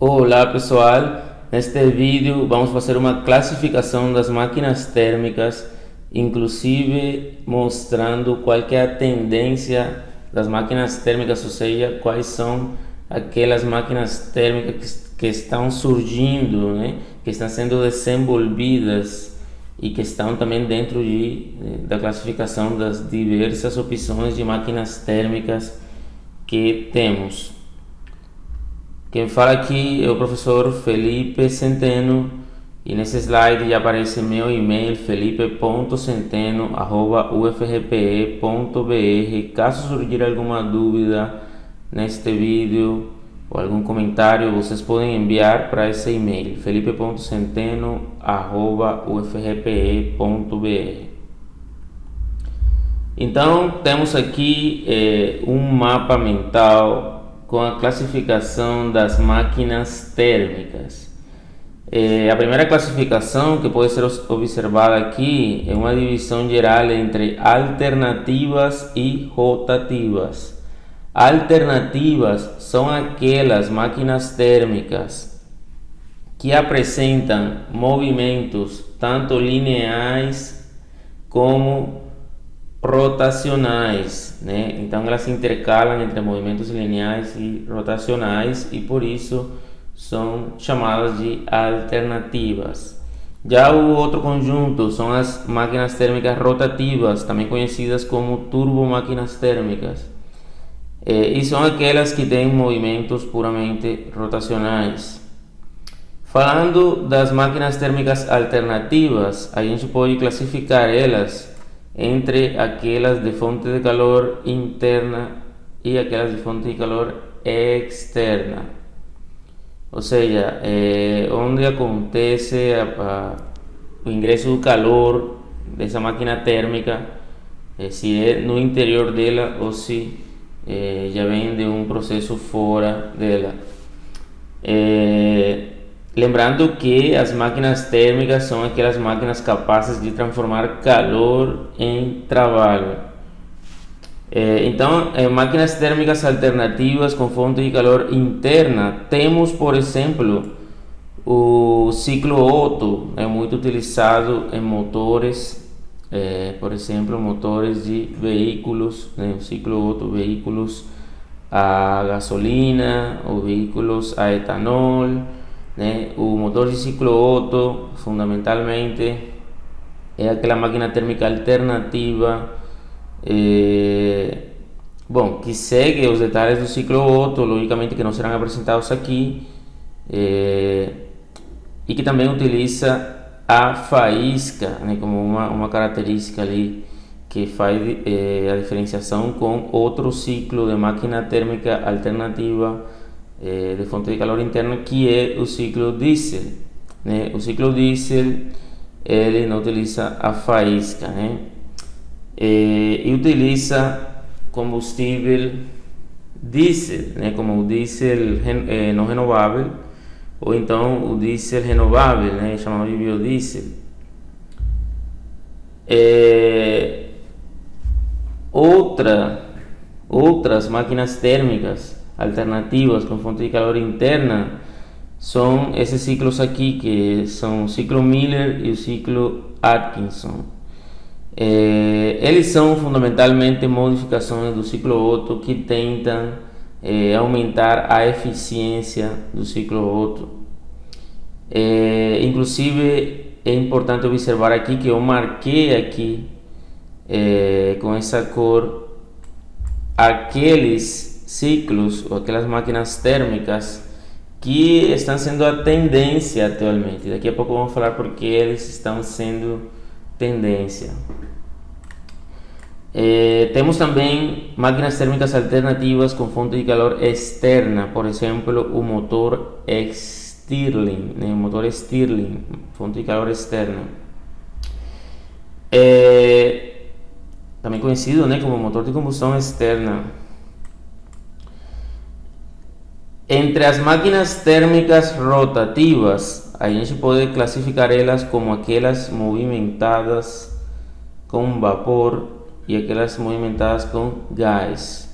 Olá pessoal, neste vídeo vamos fazer uma classificação das máquinas térmicas, inclusive mostrando qual que é a tendência das máquinas térmicas, ou seja, quais são aquelas máquinas térmicas que estão surgindo, né? Que estão sendo desenvolvidas e que estão também dentro da classificação das diversas opções de máquinas térmicas que temos. Quem fala aqui é o professor Felipe Centeno e nesse slide já aparece meu e-mail felipe.centeno@ufrpe.br. Caso surgir alguma dúvida neste vídeo ou algum comentário, vocês podem enviar para esse e-mail felipe.centeno@ufrpe.br. Então temos aqui um mapa mental com a classificação das máquinas térmicas. A primeira classificação que pode ser observada aqui é uma divisão geral entre alternativas e rotativas. Alternativas são aquelas máquinas térmicas que apresentam movimentos tanto lineares como rotacionais, né? Então elas se intercalam entre movimentos lineares e rotacionais e por isso são chamadas de alternativas. Já o outro conjunto são as máquinas térmicas rotativas, também conhecidas como turbomáquinas térmicas, e são aquelas que têm movimentos puramente rotacionais. Falando das máquinas térmicas alternativas, a gente pode classificar elas entre aquelas de fonte de calor interna e aquelas de fonte de calor externa, ou seja, onde acontece o ingresso do calor dessa máquina térmica, se é no interior dela ou se já vem de um processo fora dela. Lembrando que as máquinas térmicas são aquelas máquinas capazes de transformar calor em trabalho. Então, máquinas térmicas alternativas com fonte de calor interna, temos, por exemplo, o ciclo Otto, é muito utilizado em motores, por exemplo, motores de veículos, né? O ciclo Otto, veículos a gasolina ou veículos a etanol, né? O motor de ciclo Otto fundamentalmente é aquela máquina térmica alternativa, que segue os detalhes do ciclo Otto, logicamente que não serão apresentados aqui, e que também utiliza a faísca, né, como uma característica ali que faz a diferenciação com outro ciclo de máquina térmica alternativa de fonte de calor interna, que é o ciclo diesel, né? O ciclo diesel ele não utiliza a faísca, né? E utiliza combustível diesel, né? Como o diesel não renovável ou então o diesel renovável, né? Chamado de biodiesel. Outras máquinas térmicas alternativas com fonte de calor interna são esses ciclos aqui, que são o ciclo Miller e o ciclo Atkinson. Eles são fundamentalmente modificações do ciclo Otto que tentam aumentar a eficiência do ciclo Otto. Inclusive é importante observar aqui que eu marquei aqui com essa cor aqueles ciclos ou aquelas máquinas térmicas que estão sendo a tendência atualmente. Daqui a pouco vamos falar porque eles estão sendo tendência. Temos também máquinas térmicas alternativas com fonte de calor externa, por exemplo, o motor Stirling, né? O motor Stirling, fonte de calor externa. Também conhecido, né, como motor de combustão externa. Entre as máquinas térmicas rotativas, a gente pode classificar elas como aquelas movimentadas com vapor e aquelas movimentadas com gás.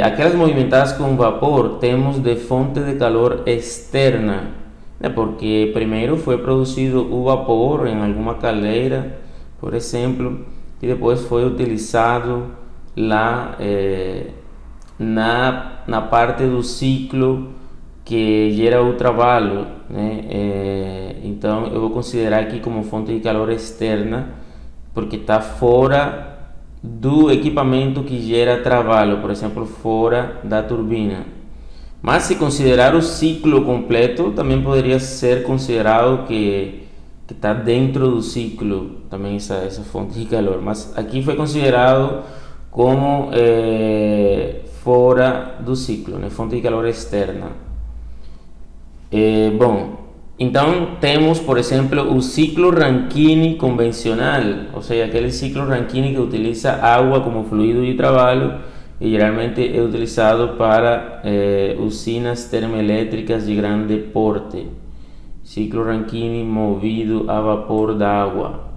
Aquelas movimentadas com vapor temos de fonte de calor externa, né? Porque primeiro foi produzido o vapor em alguma caldeira, por exemplo, e depois foi utilizado lá na parte do ciclo que gera o trabalho, né? Então eu vou considerar aqui como fonte de calor externa, porque está fora do equipamento que gera trabalho, por exemplo, fora da turbina. Mas se considerar o ciclo completo, também poderia ser considerado que está dentro do ciclo também essa fonte de calor. Mas aqui foi considerado como fora do ciclo, né? Fonte de calor externa. Bom, então temos, por exemplo, o ciclo Rankine convencional, ou seja, aquele ciclo Rankine que utiliza água como fluido de trabalho e geralmente é utilizado para usinas termoelétricas de grande porte. Ciclo Rankine movido a vapor d'água.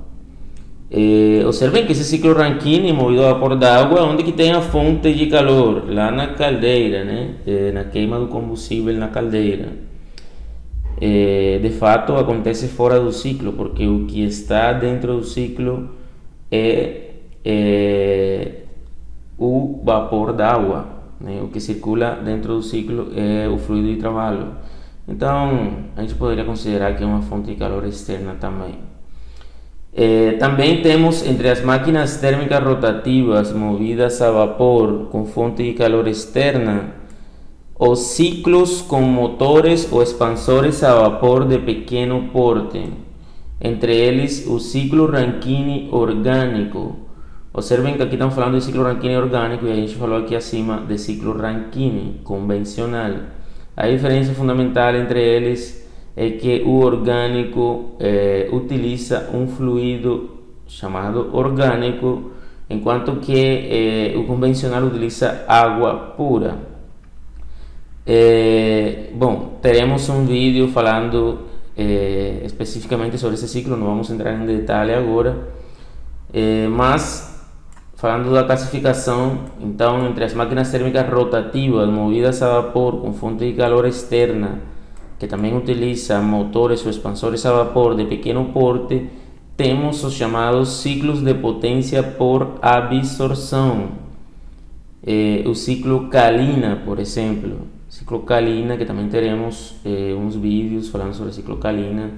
Observem que esse ciclo Rankine movido a vapor d'água é onde que tem a fonte de calor, lá na caldeira, né? Na queima do combustível na caldeira. De fato acontece fora do ciclo, porque o que está dentro do ciclo é o vapor d'água, né? O que circula dentro do ciclo é o fluido de trabalho. Então a gente poderia considerar que é uma fonte de calor externa também. Também temos entre as máquinas térmicas rotativas movidas a vapor com fonte de calor externa os ciclos com motores ou expansores a vapor de pequeno porte, entre eles o ciclo Rankine orgânico. Observem que aqui estamos falando de ciclo Rankine orgânico e a gente falou aqui acima de ciclo Rankine convencional. A diferença fundamental entre eles é que o orgânico utiliza um fluido chamado orgânico, enquanto que o convencional utiliza água pura. Bom, teremos um vídeo falando especificamente sobre esse ciclo, não vamos entrar em detalhe agora, mas falando da classificação, então entre as máquinas térmicas rotativas movidas a vapor com fonte de calor externa, que também utiliza motores ou expansores a vapor de pequeno porte, temos os chamados ciclos de potência por absorção, o ciclo Kalina, por exemplo. Ciclo Kalina, que também teremos uns vídeos falando sobre o ciclo Kalina,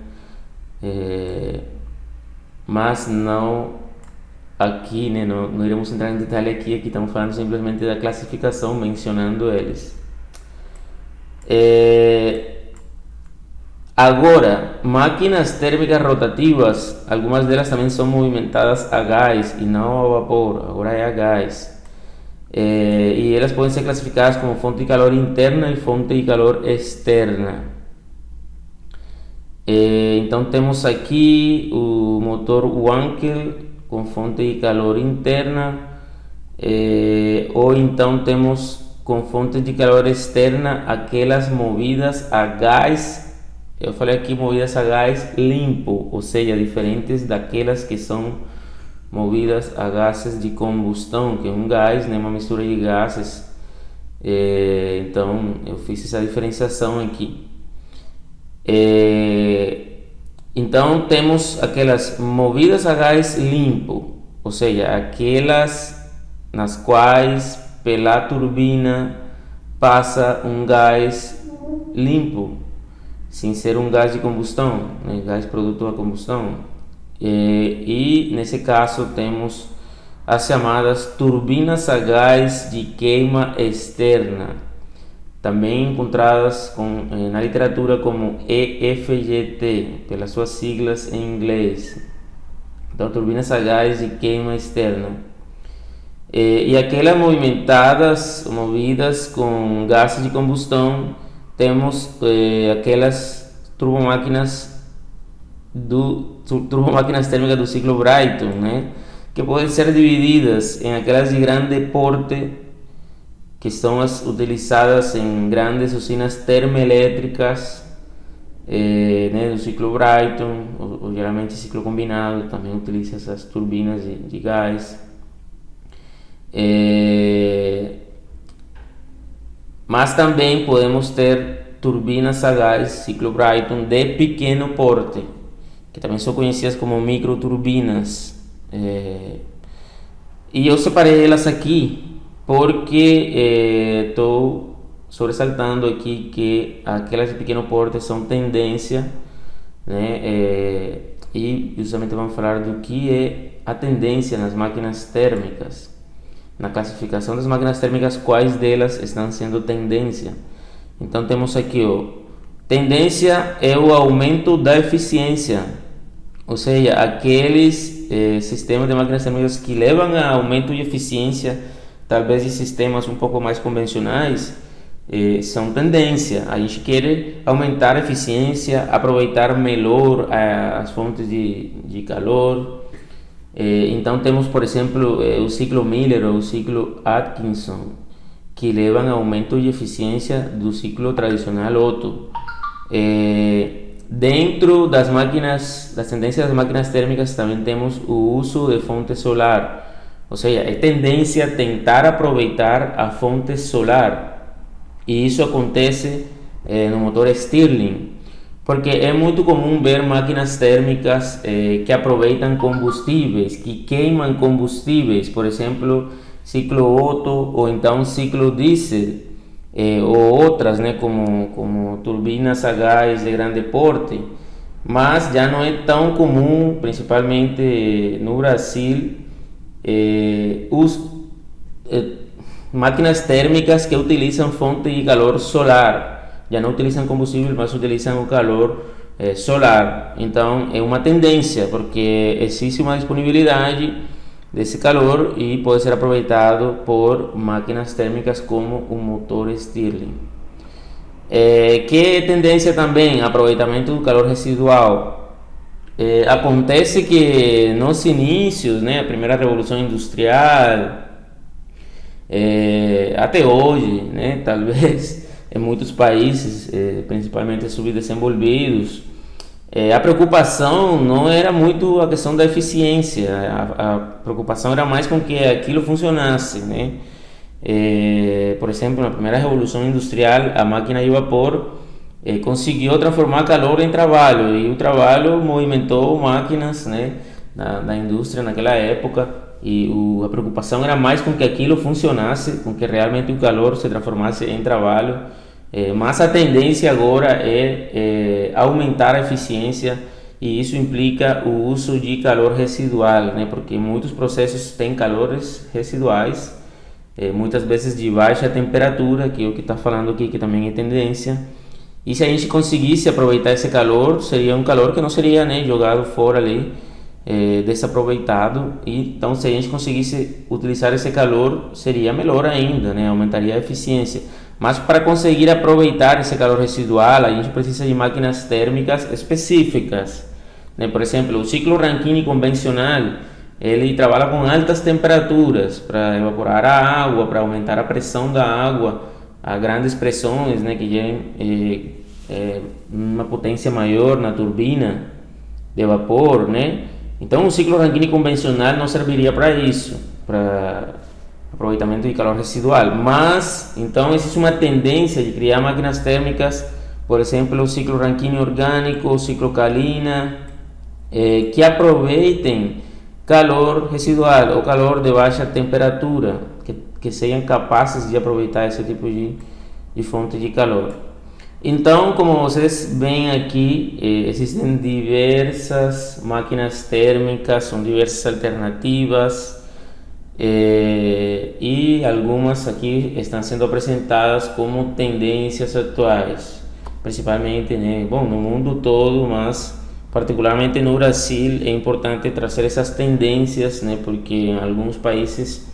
mas não aqui, né, não iremos entrar em detalhe aqui estamos falando simplesmente da classificação, mencionando eles. Agora, máquinas térmicas rotativas, algumas delas também são movimentadas a gás e não a vapor, agora é a gás. E elas podem ser classificadas como fonte de calor interna e fonte de calor externa. Então temos aqui o motor Wankel com fonte de calor interna, ou então temos com fonte de calor externa aquelas movidas a gás. Eu falei aqui movidas a gás limpo, ou seja, diferentes daquelas que são movidas a gases de combustão, que é um gás, né, uma mistura de gases. Então eu fiz essa diferenciação aqui. Então temos aquelas movidas a gás limpo, ou seja, aquelas nas quais pela turbina passa um gás limpo, sem ser um gás de combustão, né, gás produto da combustão. E nesse caso temos as chamadas turbinas a gás de queima externa, também encontradas na literatura como EFGT, pelas suas siglas em inglês. Então, turbinas a gás de queima externa. E aquelas movidas com gases de combustão, temos aquelas turbomáquinas térmicas do ciclo Brayton, né, que podem ser divididas em aquelas de grande porte, que são as utilizadas em grandes usinas termoelétricas, né, do ciclo Brayton, ou geralmente ciclo combinado, também utiliza essas turbinas de gás. Mas também podemos ter turbinas a gás ciclo Brayton de pequeno porte, que também são conhecidas como microturbinas. E eu separei elas aqui porque estou sobressaltando aqui que aquelas de pequeno porte são tendência, né? E justamente vamos falar do que é a tendência nas máquinas térmicas. Na classificação das máquinas térmicas, quais delas estão sendo tendência? Então temos aqui, tendência é o aumento da eficiência, ou seja, aqueles sistemas de máquinas térmicas que levam a aumento de eficiência, talvez de sistemas um pouco mais convencionais, são tendência. A gente quer aumentar a eficiência, aproveitar melhor as fontes de calor. Então temos, por exemplo, o ciclo Miller ou o ciclo Atkinson, que levam a aumento de eficiência do ciclo tradicional Otto. Dentro das máquinas, das tendências das máquinas térmicas, também temos o uso de fonte solar, ou seja, é tendência a tentar aproveitar a fonte solar, e isso acontece no motor Stirling, porque é muito comum ver máquinas térmicas que aproveitam combustíveis, que queimam combustíveis, por exemplo, ciclo Otto ou então ciclo diesel, ou outras, né, como turbinas a gás de grande porte, mas já não é tão comum, principalmente no Brasil, máquinas térmicas que utilizam fonte de calor solar. Já não utilizam combustível, mas utilizam o calor solar. Então é uma tendência, porque existe uma disponibilidade desse calor e pode ser aproveitado por máquinas térmicas como o motor Stirling. Que tendência também? Aproveitamento do calor residual. Acontece que nos inícios, né, a primeira revolução industrial, até hoje, né, talvez em muitos países, principalmente subdesenvolvidos, a preocupação não era muito a questão da eficiência, a preocupação era mais com que aquilo funcionasse, né? Por exemplo, na primeira revolução industrial, a máquina de vapor conseguiu transformar calor em trabalho, e o trabalho movimentou máquinas, né, da indústria naquela época. E a preocupação era mais com que aquilo funcionasse, com que realmente o calor se transformasse em trabalho. Mas a tendência agora é aumentar a eficiência, e isso implica o uso de calor residual, né? Porque muitos processos têm calores residuais, muitas vezes de baixa temperatura, que é o que está falando aqui, que também é tendência. E se a gente conseguisse aproveitar esse calor, seria um calor que não seria, né, jogado fora ali, desaproveitado. E então, se a gente conseguisse utilizar esse calor, seria melhor ainda, né? Aumentaria a eficiência. Mas para conseguir aproveitar esse calor residual, a gente precisa de máquinas térmicas específicas, né? Por exemplo, o ciclo Rankine convencional, ele trabalha com altas temperaturas para evaporar a água, para aumentar a pressão da água a grandes pressões, né, que gerem uma potência maior na turbina de vapor, né? Então, o ciclo Rankine convencional não serviria para isso, para aproveitamento de calor residual. Mas, então, existe uma tendência de criar máquinas térmicas, por exemplo, o ciclo Rankine orgânico, o ciclo Kalina, que aproveitem calor residual ou calor de baixa temperatura, que sejam capazes de aproveitar esse tipo de fonte de calor. Então, como vocês veem aqui, existem diversas máquinas térmicas, são diversas alternativas, e algumas aqui estão sendo apresentadas como tendências atuais, principalmente, né, bom, no mundo todo, mas particularmente no Brasil é importante trazer essas tendências, né, porque em alguns países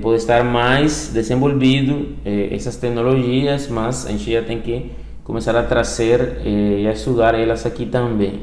pode estar mais desenvolvido essas tecnologias, mas a gente já tem que começar a trazer e a estudar elas aqui também.